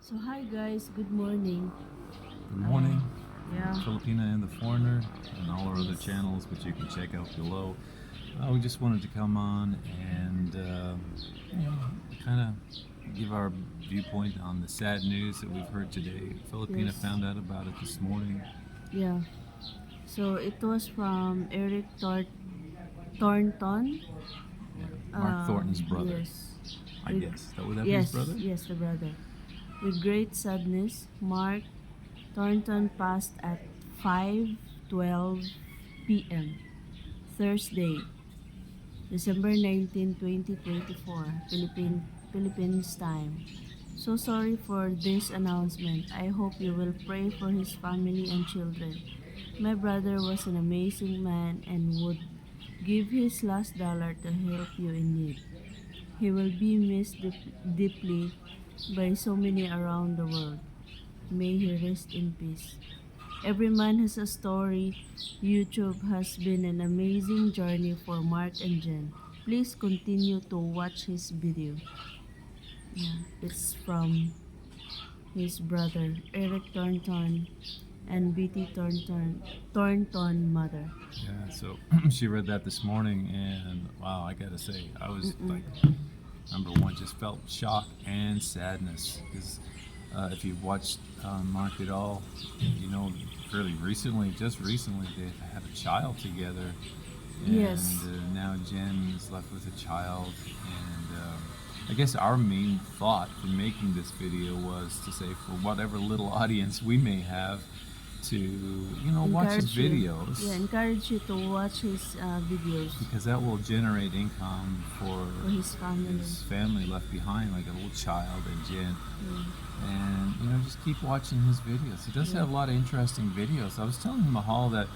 So hi guys, good morning. Good morning, Yeah, Filipina and the Foreigner, and all our other yes, channels, which you can check out below. We just wanted to come on and kind of give our viewpoint on the sad news that we've heard today. Filipina yes, found out about it this morning. yeah. So it was from Thornton. Yeah, Mark Thornton's brother, Yes, I with guess. Would that be his yes, brother? yes, the brother. With great sadness, Mark Thornton passed at 5:12 p.m. Thursday, December 19, 2024, Philippines time. So sorry for this announcement. I hope you will pray for his family and children. My brother was an amazing man and would give his last dollar to help you in need. He will be missed deeply by so many around the world. May he rest in peace. Every man has a story. YouTube has been an amazing journey for Mark and Jen. Please continue to watch his video. Yeah, it's from his brother Eric Thornton and Betty Thornton mother. Yeah, so she read that this morning, and wow, I gotta say, I was Mm-mm. like, number one, just felt shock and sadness because if you've watched Mark at all, you know, fairly recently, just recently, they've had a child together, and Yes, now Jen is left with a child. And I guess our main thought in making this video was to say, for whatever little audience we may have, to watch his encourage you. Yeah, videos encourage you to watch his videos because that will generate income for for his family. his family left behind, like a little child and Jen. Yeah, And just keep watching his videos. He does yeah, have a lot of interesting videos. I was telling Mahal that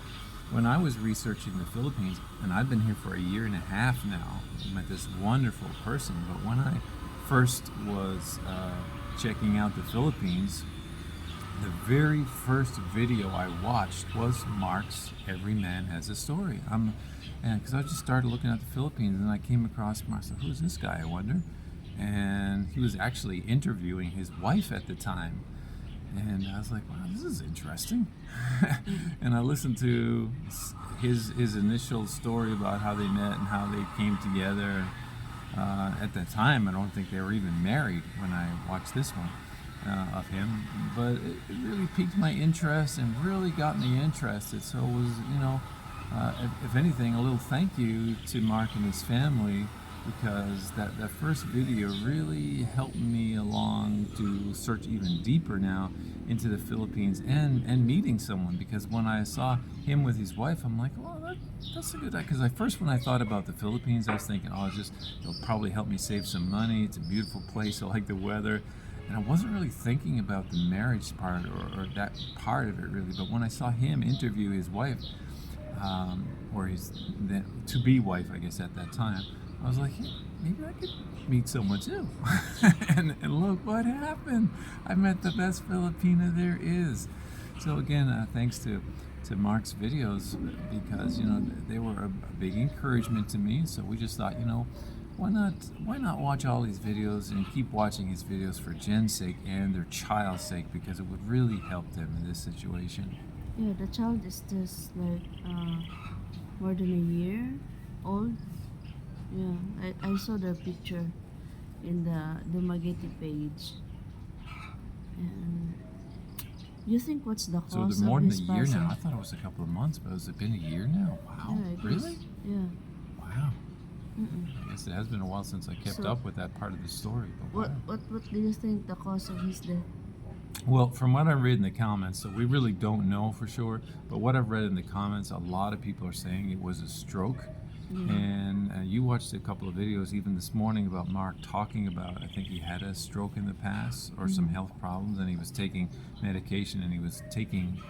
when I was researching the Philippines, and I've been here for a year and a half now, I met this wonderful person. But when I first was checking out the Philippines, the very first video I watched was Mark's "Every Man Has a Story." And because I just started looking at the Philippines, and I came across Mark. I said, "Who's this guy? I wonder." And he was actually interviewing his wife at the time, and I was like, "Wow, this is interesting." And I listened to his initial story about how they met and how they came together. At that time, I don't think they were even married when I watched this one of him, but it really piqued my interest and really got me interested. So it was, if anything, a little thank you to Mark and his family, because that first video really helped me along to search even deeper now into the Philippines and meeting someone. Because when I saw him with his wife, I'm like, well, that's a good idea. Because when I thought about the Philippines, I was thinking, oh, it'll probably help me save some money. It's a beautiful place. I like the weather. And I wasn't really thinking about the marriage part or that part of it really. But when I saw him interview his wife, or his to-be wife, I guess at that time, I was like, hey, maybe I could meet someone too. and look what happened. I met the best Filipina there is. So again, thanks to Mark's videos, because they were a big encouragement to me. So we just thought, why not watch all these videos and keep watching his videos for Jen's sake and their child's sake, because it would really help them in this situation. yeah. The child is just like more than a year old. Yeah, I saw their picture in the Dumaguete page. And you think what's the So they're cause of more than a his year passing? now. I thought it was a couple of months, but has it been a year now? Wow, Yeah, it is. really? Yeah. Wow. Mm-mm. I guess it has been a while since I kept So up with that part of the story. But wow. what do you think the cause of his death? Well, from what I read in the comments, so we really don't know for sure, but what I've read in the comments, a lot of people are saying it was a stroke. Yeah. And you watched a couple of videos even this morning about Mark talking about, I think he had a stroke in the past or some health problems, and he was taking medication, and he was taking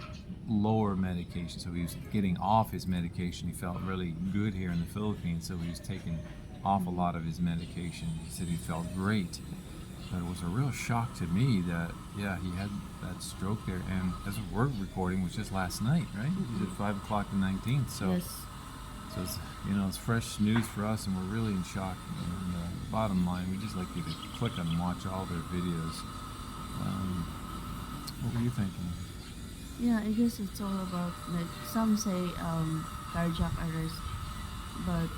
lower medication. So he was getting off his medication. He felt really good here in the Philippines, so he was taking off a lot of his medication. He said he felt great. But it was a real shock to me that, yeah, he had that stroke there. And as we're recording, was just last night, right? It was at 5 o'clock the 19th. So, Yes. so it's fresh news for us, and we're really in shock. And bottom line, we just like you to click on and watch all their videos. What were you thinking? Yeah, I guess it's all about, like, some say cardiac arrest, but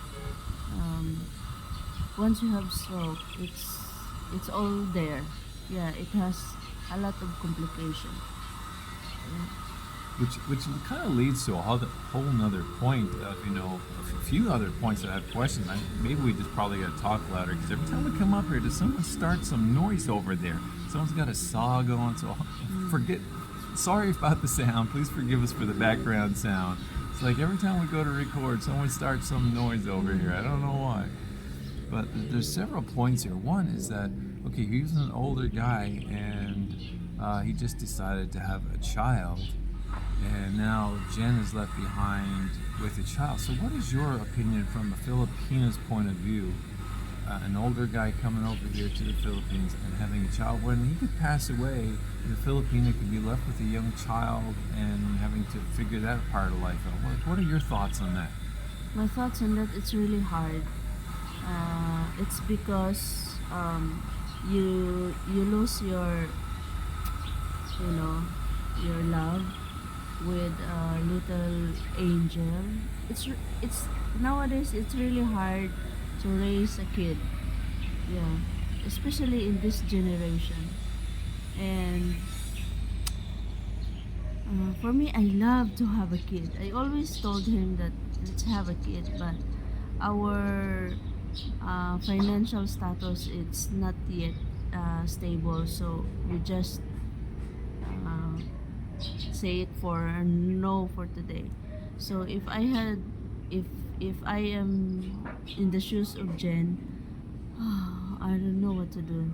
um, once you have stroke, it's all there. Yeah, it has a lot of complication. Yeah. Which kind of leads to a whole nother point of, a few other points that I have questions. Maybe we just probably got to talk louder, because every time we come up here, does someone start some noise over there? Someone's got a saw going, so forget. Sorry about the sound. Please forgive us for the background sound. It's like every time we go to record, someone starts some noise over here. I don't know why. But there's several points here. One is that, okay, he was an older guy, and he just decided to have a child, and now Jen is left behind with a child. So what is your opinion from a Filipina's point of view? An older guy coming over here to the Philippines and having a child, when he could pass away, the Filipina could be left with a young child and having to figure that part of life out. What are your thoughts on that? My thoughts on that, it's really hard. It's because you lose you know your love with a little angel. It's nowadays it's really hard to raise a kid. Yeah, especially in this generation. And for me, I love to have a kid. I always told him that let's have a kid, but our financial status, it's not yet stable, so we just uh, say it for a no for today. So if if I am in the shoes of Jen, I don't know what to do,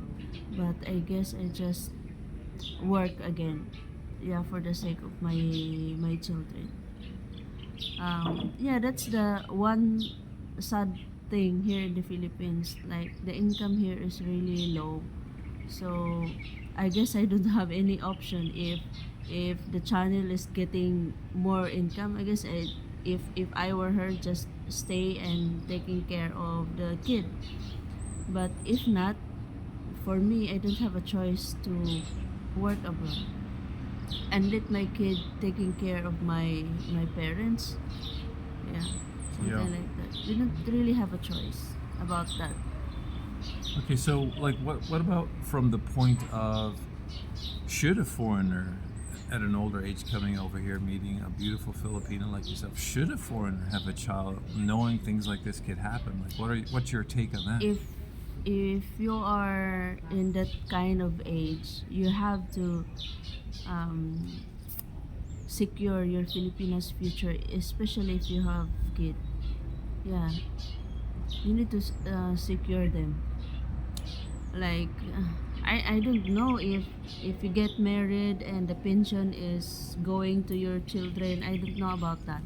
but I guess I just work again. Yeah, for the sake of my children. Yeah, that's the one sad thing here in the Philippines. Like, the income here is really low, so I guess I don't have any option. If the channel is getting more income, I guess if I were her, just stay and taking care of the kid. But if not, for me, I don't have a choice to work abroad and let my kid taking care of my parents. Yeah, Yeah. something like that. We don't really have a choice about that. Okay, so like, what about from the point of, should a foreigner at an older age coming over here meeting a beautiful Filipino like yourself, should a foreigner have a child knowing things like this could happen? Like, what's your take on that? If you are in that kind of age, you have to um, secure your Filipinas future, especially if you have kid. Yeah, you need to secure them. Like, I don't know if you get married and the pension is going to your children. I don't know about that.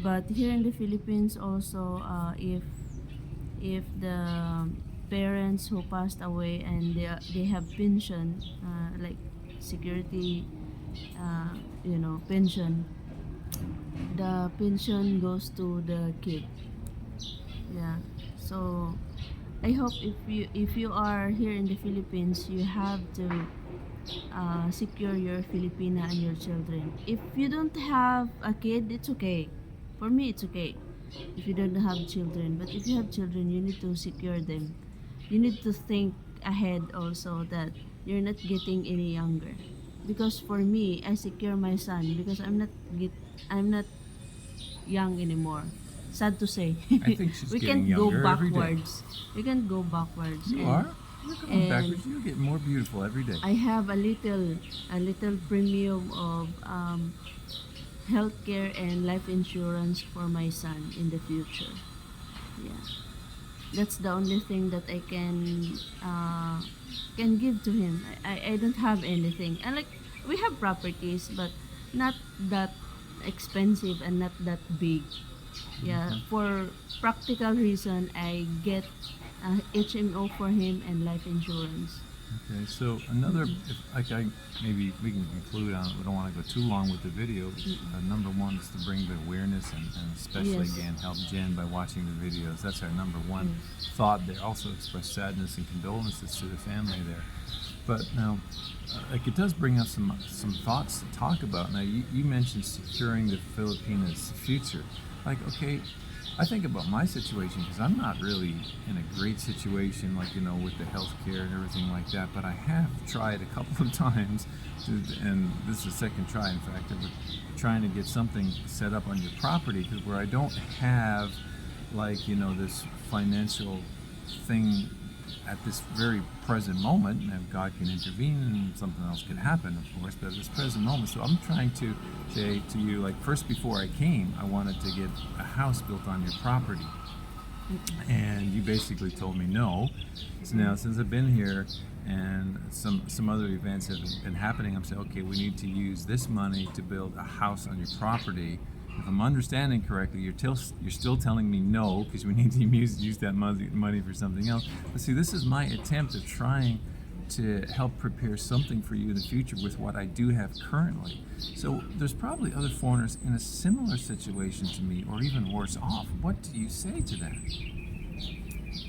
But here in the Philippines also, if the parents who passed away and they have pension, like security, pension, the pension goes to the kid. Yeah. So I hope if you are here in the Philippines, you have to secure your Filipina and your children. If you don't have a kid, it's okay. For me, it's okay if you don't have children. But if you have children, you need to secure them. You need to think ahead also that you're not getting any younger. Because for me, I secure my son because I'm not young anymore. Sad to say. I think she's We getting can't go younger every day. backwards. We can't go backwards. You are. You're going backwards. You're getting more beautiful every day. I have a little premium of healthcare and life insurance for my son in the future. Yeah, that's the only thing that I can give to him. I don't have anything. And like, we have properties, but not that expensive and not that big. Yeah, for practical reason, I get HMO for him and life insurance. Okay, so another, maybe we can conclude on it. We don't want to go too long with the video. Number one is to bring the awareness, and especially Yes. again help Jen by watching the videos. That's our number one thought there. Also express sadness and condolences to the family there. But now, like it does bring us some thoughts to talk about. Now, you mentioned securing the Filipinas' future. Like, okay, I think about my situation because I'm not really in a great situation, like with the healthcare and everything like that. But I have tried a couple of times, and this is the second try, in fact, of trying to get something set up on your property, because where I don't have, like this financial thing at this very present moment. Now God can intervene and something else can happen, of course, but at this present moment. So I'm trying to say to you, like, first, before I came, I wanted to get a house built on your property, and you basically told me no. So now, since I've been here and some other events have been happening, I'm saying, okay, we need to use this money to build a house on your property. If I'm understanding correctly, you're still telling me no, because we need to use that money for something else. But see, this is my attempt of trying to help prepare something for you in the future with what I do have currently. So there's probably other foreigners in a similar situation to me, or even worse off. What do you say to that?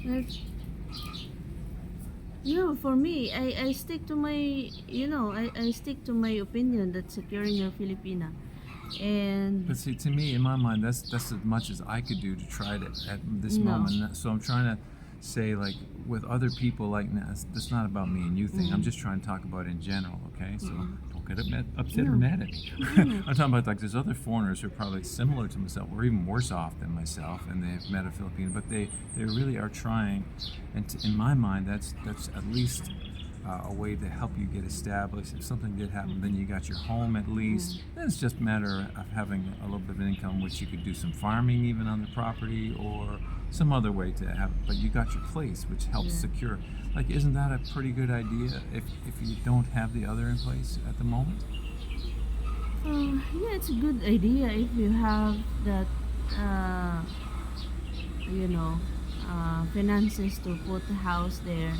Like, for me, I stick to my, I stick to my opinion that securing your Filipina. And But see, to me, in my mind, that's as much as I could do to try to at this no. moment. So I'm trying to say, like, with other people, like, that's not about me and you thing. I'm just trying to talk about in general, okay? So don't get upset or mad at me. I'm talking about, like, there's other foreigners who are probably similar to myself, or even worse off than myself, and they've met a Filipino, but they really are trying. And in my mind, that's at least a way to help you get established. If something did happen, then you got your home at least. Then it's just a matter of having a little bit of income, which you could do some farming even on the property, or some other way to have. But you got your place, which helps secure. Like, isn't that a pretty good idea if you don't have the other in place at the moment? Yeah, it's a good idea if you have that, uh, you know, finances to put a house there.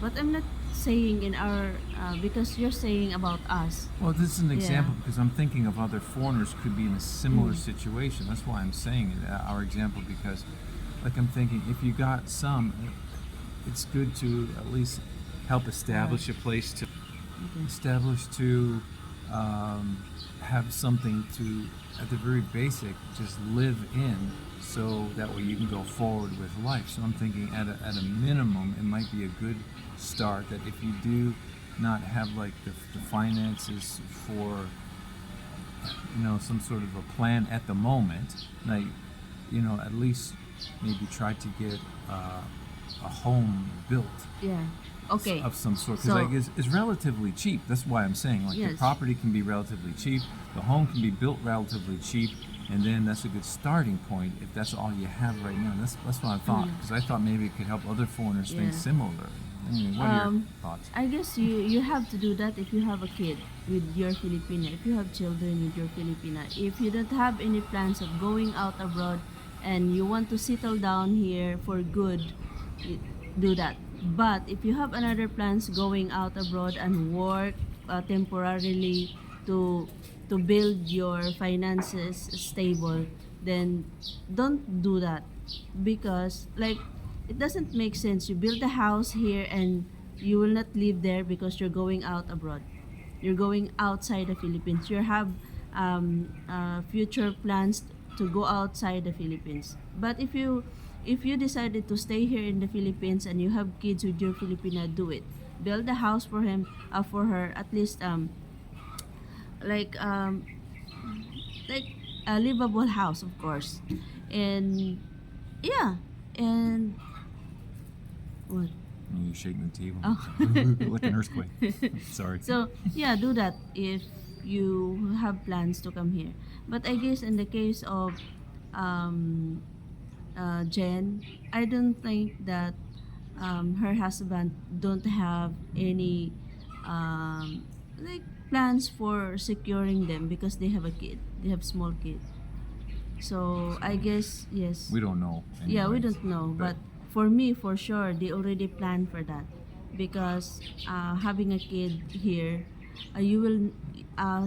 But I'm not saying in our, because you're saying about us. Well, this is an Yeah. example because I'm thinking of other foreigners could be in a similar situation. That's why I'm saying it, our example, because, like, I'm thinking if you got some, it's good to at least help establish a place to have something to, at the very basic, just live in, so that way you can go forward with life. So I'm thinking at a minimum, it might be a good start that if you do not have, like, the finances for some sort of a plan at the moment, like, at least maybe try to get a home built Yeah. Okay. of some sort, because, So- like, it's relatively cheap. That's why I'm saying, like, the Yes. property can be relatively cheap, the home can be built relatively cheap, and then that's a good starting point if that's all you have right now. That's what I thought, because I thought maybe it could help other foreigners think Yeah. similarly. Anyway, what are your thoughts? I guess you have to do that if you have a kid with your Filipina, if you have children with your Filipina. If you don't have any plans of going out abroad and you want to settle down here for good, do that. But if you have another plans going out abroad and work temporarily to build your finances stable, then don't do that, because, like, it doesn't make sense. You build a house here and you will not live there because you're going out abroad. You're going outside the Philippines. You have future plans to go outside the Philippines. But if you decided to stay here in the Philippines and you have kids with your Filipina, do it. Build a house for him, for her, at least like um like a livable house, of course. And yeah, and what? You're shaking the table. Oh. Like an earthquake. Sorry. So yeah, do that if you have plans to come here. But I guess in the case of Jen, I don't think that her husband don't have any like plans for securing them because they have a kid. They have small kid. So I guess yes. We don't know. Yeah, we anyways, don't know, but for me, for sure, they already planned for that, because having a kid here, you will.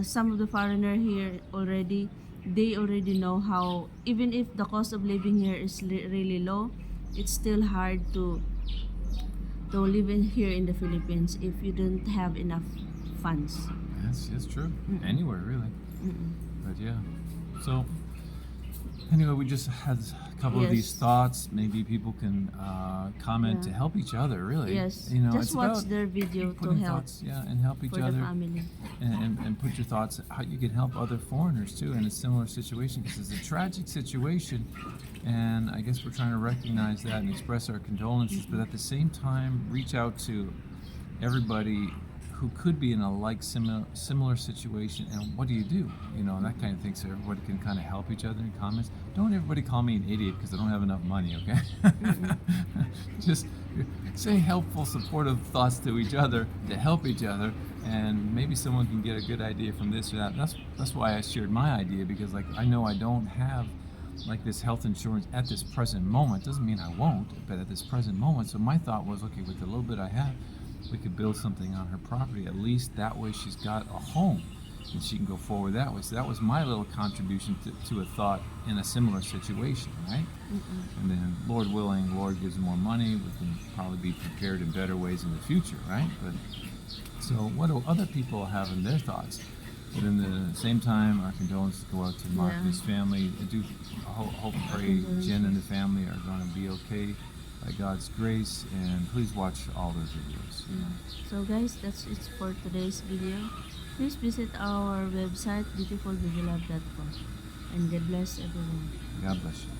Some of the foreigner here already, they already know how. Even if the cost of living here is really low, it's still hard to to live in here in the Philippines if you don't have enough funds. That's true. Mm-mm. Anywhere really. Mm-mm. But yeah. So anyway, we just had a couple of these Yes. thoughts. Maybe people can comment Yeah. to help each other. Really. Yes, You know, just it's watch about their video to putting help thoughts, and help each for the other, family. and put your thoughts how you can help other foreigners too in a similar situation, because it's a tragic situation, and I guess we're trying to recognize that and express our condolences, but at the same time reach out to everybody who could be in a similar situation, and what do you do, that kind of thing, so everybody can kind of help each other in comments. Don't everybody call me an idiot because I don't have enough money, okay? Just say helpful, supportive thoughts to each other to help each other, and maybe someone can get a good idea from this or that. And that's why I shared my idea, because I know I don't have this health insurance at this present moment. Doesn't mean I won't, but at this present moment. So my thought was, okay, with the little bit I have, we could build something on her property. At least that way she's got a home and she can go forward that way. So that was my little contribution to a thought in a similar situation, right? And then Lord willing, Lord gives more money, we can probably be prepared in better ways in the future, right? But so what do other people have in their thoughts? But in the same time, our condolences go out to Mark and his family. I do hope and pray Jen and the family are going to be okay by God's grace, and please watch all those videos. So guys, that's it for today's video. Please visit our website beautifulbabylove.com, and God bless everyone. God bless you.